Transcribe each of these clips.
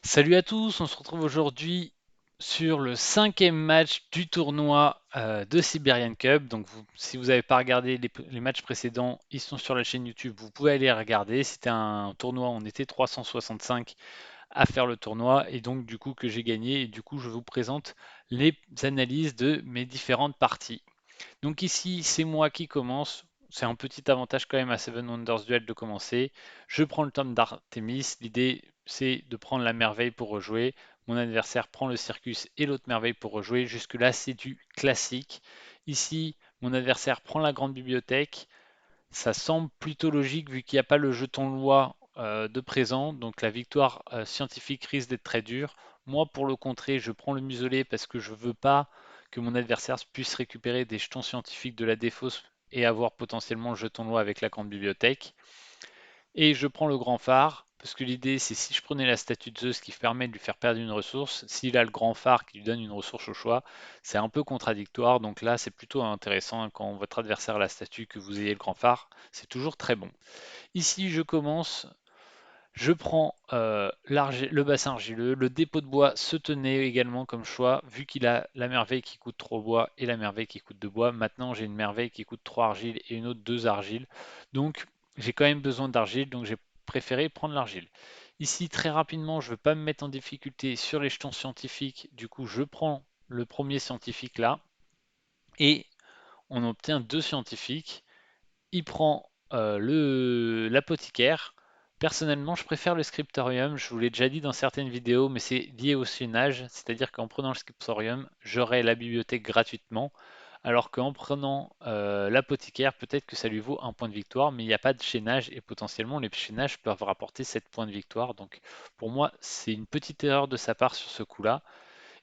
Salut à tous, on se retrouve aujourd'hui sur le cinquième match du tournoi de Siberian Cup. Donc si vous n'avez pas regardé les matchs précédents, ils sont sur la chaîne YouTube, vous pouvez aller les regarder. C'était un tournoi, on était 365 à faire le tournoi et donc du coup que j'ai gagné et du coup je vous présente les analyses de mes différentes parties. Donc ici, c'est moi qui commence. C'est un petit avantage quand même à Seven Wonders Duel de commencer. Je prends le tome d'Artemis. L'idée, c'est de prendre la merveille pour rejouer. Mon adversaire prend le circus et l'autre merveille pour rejouer. Jusque-là, c'est du classique. Ici, mon adversaire prend la grande bibliothèque. Ça semble plutôt logique vu qu'il n'y a pas le jeton loi de présent. Donc la victoire scientifique risque d'être très dure. Moi, pour le contrer, je prends le muselet parce que je veux pas que mon adversaire puisse récupérer des jetons scientifiques de la défausse et avoir potentiellement le jeton loi avec la grande bibliothèque. Et je prends le grand phare, parce que l'idée c'est si je prenais la statue de Zeus qui permet de lui faire perdre une ressource, s'il a le grand phare qui lui donne une ressource au choix, c'est un peu contradictoire. Donc là c'est plutôt intéressant quand votre adversaire a la statue que vous ayez le grand phare, c'est toujours très bon. Ici je commence, je prends le bassin argileux, le dépôt de bois se tenait également comme choix, vu qu'il a la merveille qui coûte 3 bois et la merveille qui coûte 2 bois. Maintenant j'ai une merveille qui coûte 3 argiles et une autre 2 argiles. Donc j'ai quand même besoin d'argile, donc j'ai préféré prendre l'argile. Ici très rapidement, je ne veux pas me mettre en difficulté sur les jetons scientifiques, du coup je prends le premier scientifique là, et on obtient 2 scientifiques. Il prend l'apothicaire. Personnellement, je préfère le scriptorium. Je vous l'ai déjà dit dans certaines vidéos, mais c'est lié au chaînage. C'est-à-dire qu'en prenant le scriptorium, j'aurai la bibliothèque gratuitement. Alors qu'en prenant l'apothicaire, peut-être que ça lui vaut un point de victoire, mais il n'y a pas de chaînage et potentiellement les chaînages peuvent rapporter 7 points de victoire. Donc pour moi, c'est une petite erreur de sa part sur ce coup-là.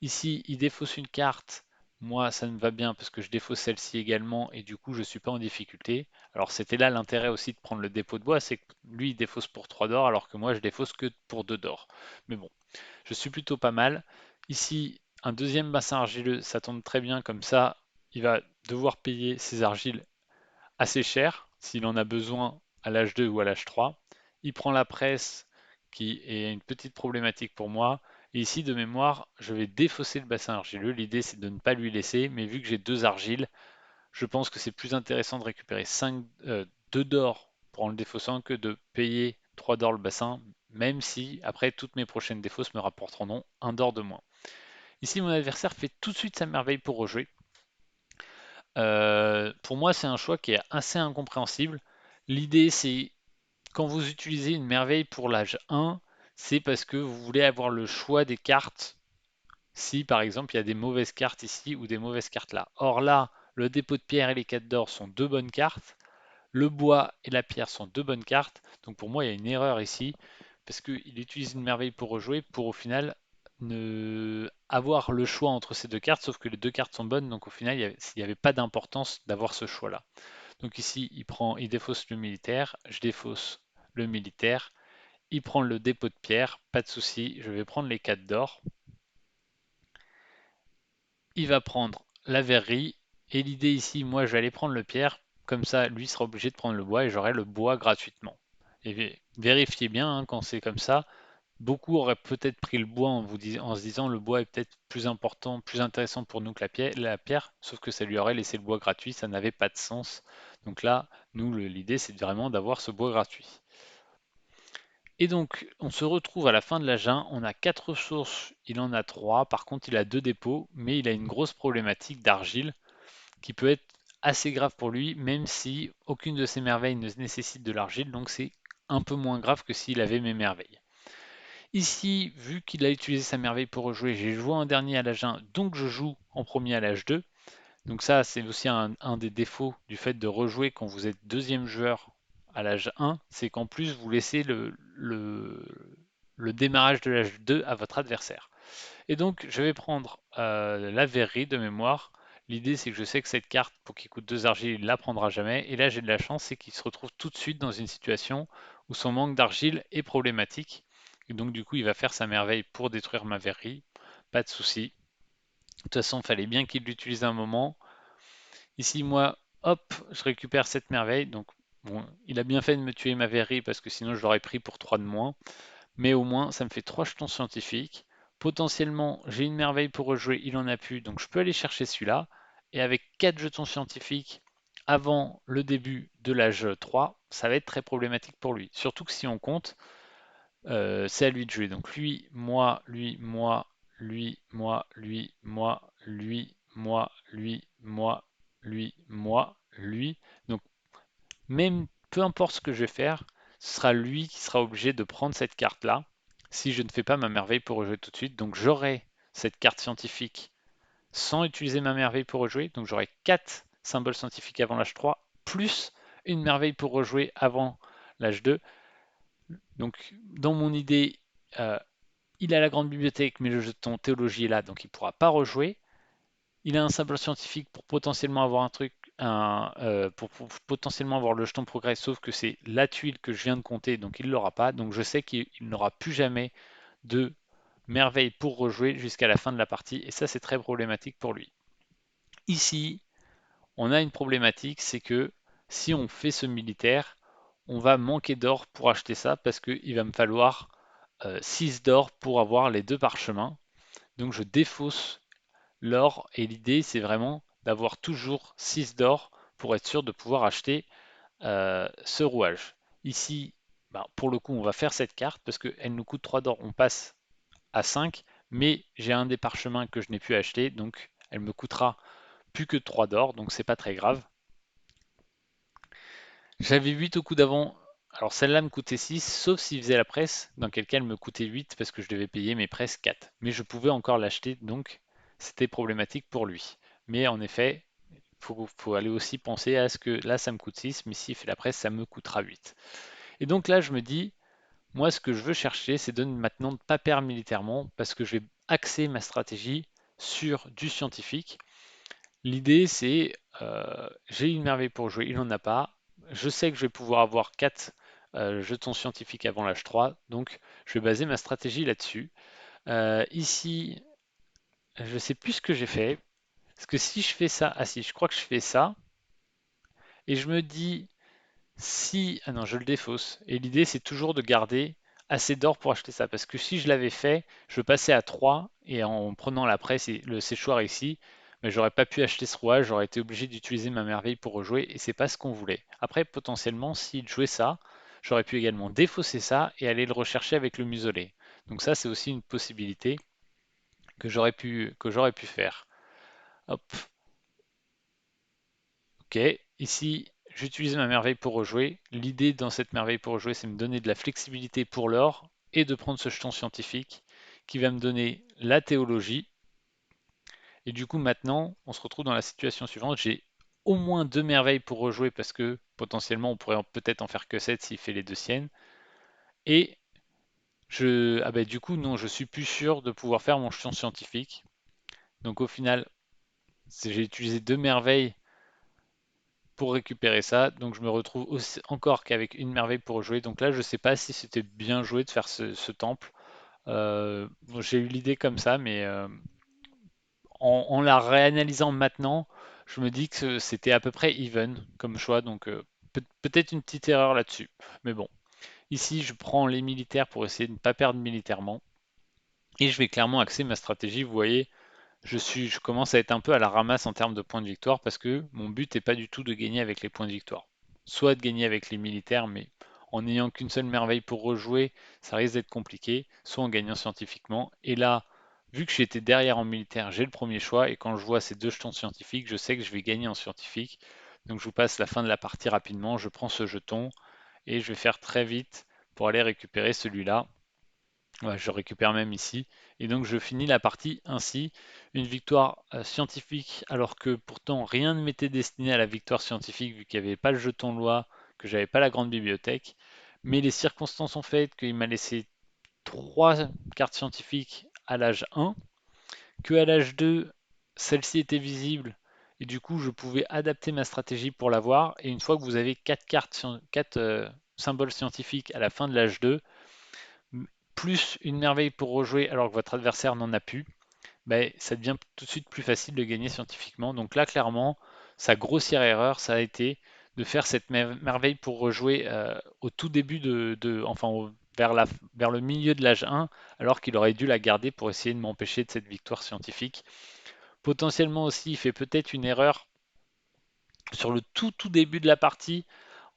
Ici, il défausse une carte. Moi, ça me va bien parce que je défausse celle-ci également et du coup, je ne suis pas en difficulté. Alors, c'était là l'intérêt aussi de prendre le dépôt de bois, c'est que lui, il défausse pour 3 d'or alors que moi, je défausse que pour 2 d'or. Mais bon, je suis plutôt pas mal. Ici, un deuxième bassin argileux, ça tombe très bien comme ça. Il va devoir payer ses argiles assez cher s'il en a besoin à l'âge 2 ou à l'âge 3. Il prend la presse qui est une petite problématique pour moi. Et ici, de mémoire, je vais défausser le bassin argileux. L'idée, c'est de ne pas lui laisser, mais vu que j'ai 2 argiles, je pense que c'est plus intéressant de récupérer 2 d'or pour en le défaussant que de payer 3 d'or le bassin, même si après toutes mes prochaines défausses me rapporteront 1 d'or de moins. Ici, mon adversaire fait tout de suite sa merveille pour rejouer. Pour moi, c'est un choix qui est assez incompréhensible. L'idée, c'est quand vous utilisez une merveille pour l'âge 1, c'est parce que vous voulez avoir le choix des cartes si par exemple il y a des mauvaises cartes ici ou des mauvaises cartes là. Or là, le dépôt de pierre et les 4 d'or sont deux bonnes cartes. Le bois et la pierre sont deux bonnes cartes. Donc pour moi, il y a une erreur ici parce qu'il utilise une merveille pour rejouer pour au final avoir le choix entre ces deux cartes, sauf que les deux cartes sont bonnes, donc au final, il n'y avait pas d'importance d'avoir ce choix-là. Donc ici, il défausse le militaire, je défausse le militaire, il prend le dépôt de pierre, pas de souci, je vais prendre les 4 d'or, il va prendre la verrerie, et l'idée ici, moi je vais aller prendre le pierre, comme ça lui sera obligé de prendre le bois et j'aurai le bois gratuitement. Et vérifiez bien hein, quand c'est comme ça, beaucoup auraient peut-être pris le bois en se disant le bois est peut-être plus important, plus intéressant pour nous que la pierre, sauf que ça lui aurait laissé le bois gratuit, ça n'avait pas de sens. Donc là, nous, l'idée, c'est vraiment d'avoir ce bois gratuit. Et donc, on se retrouve à la fin de la jungle, on a 4 ressources, il en a 3, par contre il a 2 dépôts, mais il a une grosse problématique d'argile qui peut être assez grave pour lui, même si aucune de ses merveilles ne nécessite de l'argile, donc c'est un peu moins grave que s'il avait mes merveilles. Ici, vu qu'il a utilisé sa merveille pour rejouer, j'ai joué en dernier à l'âge 1, donc je joue en premier à l'âge 2. Donc ça, c'est aussi un des défauts du fait de rejouer quand vous êtes deuxième joueur à l'âge 1, c'est qu'en plus vous laissez le démarrage de l'âge 2 à votre adversaire. Et donc je vais prendre la verrerie de mémoire. L'idée c'est que je sais que cette carte, pour qu'il coûte 2 argiles, il ne la prendra jamais. Et là j'ai de la chance, c'est qu'il se retrouve tout de suite dans une situation où son manque d'argile est problématique. Et donc du coup il va faire sa merveille pour détruire ma verrerie. Pas de souci. De toute façon, il fallait bien qu'il l'utilise un moment. Ici, moi, hop, je récupère cette merveille. Donc, bon, il a bien fait de me tuer ma verrerie parce que sinon je l'aurais pris pour 3 de moins. mais au moins ça me fait 3 jetons scientifiques. Potentiellement, j'ai une merveille pour rejouer, il en a plus, donc je peux aller chercher celui-là. Et avec 4 jetons scientifiques avant le début de l'âge 3, ça va être très problématique pour lui. Surtout que si on compte, c'est à lui de jouer. Donc lui, moi, lui, moi, lui, moi, lui, moi, lui, moi, lui, moi, lui, moi, lui. Donc même peu importe ce que je vais faire, ce sera lui qui sera obligé de prendre cette carte-là si je ne fais pas ma merveille pour rejouer tout de suite. Donc j'aurai cette carte scientifique sans utiliser ma merveille pour rejouer. Donc j'aurai 4 symboles scientifiques avant l'âge 3, plus une merveille pour rejouer avant l'âge 2. Donc dans mon idée, euh, il a la grande bibliothèque, mais le jeton théologie est là, donc il ne pourra pas rejouer. Il a un symbole scientifique pour potentiellement avoir un truc, pour potentiellement avoir le jeton progrès, sauf que c'est la tuile que je viens de compter, donc il ne l'aura pas. Donc je sais qu'il n'aura plus jamais de merveille pour rejouer jusqu'à la fin de la partie, et ça c'est très problématique pour lui. Ici, on a une problématique, c'est que si on fait ce militaire, on va manquer d'or pour acheter ça, parce qu'il va me falloir 6 d'or pour avoir les deux parchemins. Donc je défausse l'or et l'idée c'est vraiment d'avoir toujours 6 d'or pour être sûr de pouvoir acheter ce rouage. Ici, bah, pour le coup, on va faire cette carte parce qu'elle nous coûte 3 d'or, on passe à 5, mais j'ai un des parchemins que je n'ai pu acheter, donc elle me coûtera plus que 3 d'or, donc c'est pas très grave. J'avais 8 au coup d'avant, alors celle-là me coûtait 6, sauf s'il faisait la presse, dans quel cas elle me coûtait 8 parce que je devais payer mes presses 4. Mais je pouvais encore l'acheter, donc c'était problématique pour lui. Mais en effet, faut aller aussi penser à ce que là ça me coûte 6, mais s'il fait la presse, ça me coûtera 8. Et donc là, je me dis, moi ce que je veux chercher, c'est de maintenant ne pas perdre militairement, parce que je vais axer ma stratégie sur du scientifique. L'idée c'est, j'ai une merveille pour jouer, il n'en a pas. Je sais que je vais pouvoir avoir 4 jetons scientifiques avant l'âge 3, donc je vais baser ma stratégie là-dessus. Ici, je sais plus ce que j'ai fait, parce que si je fais ça, ah si, je crois que je fais ça, et je me dis, si, ah non, je le défausse. Et l'idée, c'est toujours de garder assez d'or pour acheter ça. Parce que si je l'avais fait, je passais à 3 et en prenant la presse et le séchoir ici, mais j'aurais pas pu acheter ce rouage, j'aurais été obligé d'utiliser ma merveille pour rejouer et c'est pas ce qu'on voulait. Après, potentiellement, s'il jouait ça, j'aurais pu également défausser ça et aller le rechercher avec le muselet. Donc ça, c'est aussi une possibilité que j'aurais pu faire. Hop, ok, ici j'utilise ma merveille pour rejouer. L'idée dans cette merveille pour rejouer, c'est me donner de la flexibilité pour l'or et de prendre ce jeton scientifique qui va me donner la théologie. Et du coup maintenant, on se retrouve dans la situation suivante. J'ai au moins 2 merveilles pour rejouer parce que potentiellement on pourrait peut-être en faire que 7 s'il fait les deux siennes. Et ah ben, du coup non, je suis plus sûr de pouvoir faire mon jeton scientifique. Donc au final, j'ai utilisé 2 merveilles pour récupérer ça. Donc je me retrouve encore qu'avec une merveille pour jouer. Donc là, je sais pas si c'était bien joué de faire ce temple. Bon, j'ai eu l'idée comme ça, mais en la réanalysant maintenant, je me dis que c'était à peu près even comme choix. Donc peut-être une petite erreur là-dessus. Mais bon, ici, je prends les militaires pour essayer de ne pas perdre militairement. Et je vais clairement axer ma stratégie. Vous voyez, je commence à être un peu à la ramasse en termes de points de victoire parce que mon but n'est pas du tout de gagner avec les points de victoire. Soit de gagner avec les militaires, mais en n'ayant qu'une seule merveille pour rejouer, ça risque d'être compliqué, soit en gagnant scientifiquement. Et là, vu que j'étais derrière en militaire, j'ai le premier choix, et quand je vois ces deux jetons scientifiques, je sais que je vais gagner en scientifique. Donc je vous passe la fin de la partie rapidement, je prends ce jeton, et je vais faire très vite pour aller récupérer celui-là. Ouais, je récupère même ici. Et donc je finis la partie ainsi. Une victoire scientifique, alors que pourtant rien ne m'était destiné à la victoire scientifique, vu qu'il n'y avait pas le jeton loi, que j'avais pas la grande bibliothèque. Mais les circonstances ont fait qu'il m'a laissé 3 cartes scientifiques à l'âge 1, que à l'âge 2, celle-ci était visible, et du coup je pouvais adapter ma stratégie pour l'avoir. Et une fois que vous avez 4 cartes, 4 symboles scientifiques à la fin de l'âge 2, plus une merveille pour rejouer alors que votre adversaire n'en a plus, ben, ça devient tout de suite plus facile de gagner scientifiquement. Donc là, clairement, sa grossière erreur, ça a été de faire cette merveille pour rejouer au tout début enfin vers vers le milieu de l'âge 1, alors qu'il aurait dû la garder pour essayer de m'empêcher de cette victoire scientifique. Potentiellement aussi, il fait peut-être une erreur sur le tout début de la partie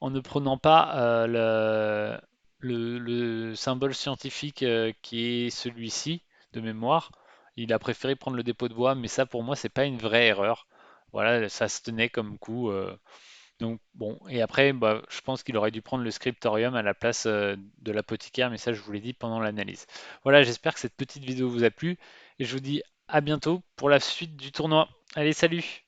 en ne prenant pas le symbole scientifique qui est celui-ci de mémoire. Il a préféré prendre le dépôt de bois, mais ça pour moi c'est pas une vraie erreur. Voilà, ça se tenait comme coup. Donc bon, et après, bah, je pense qu'il aurait dû prendre le scriptorium à la place de l'apothicaire, mais ça je vous l'ai dit pendant l'analyse. Voilà, j'espère que cette petite vidéo vous a plu et je vous dis à bientôt pour la suite du tournoi. Allez, salut!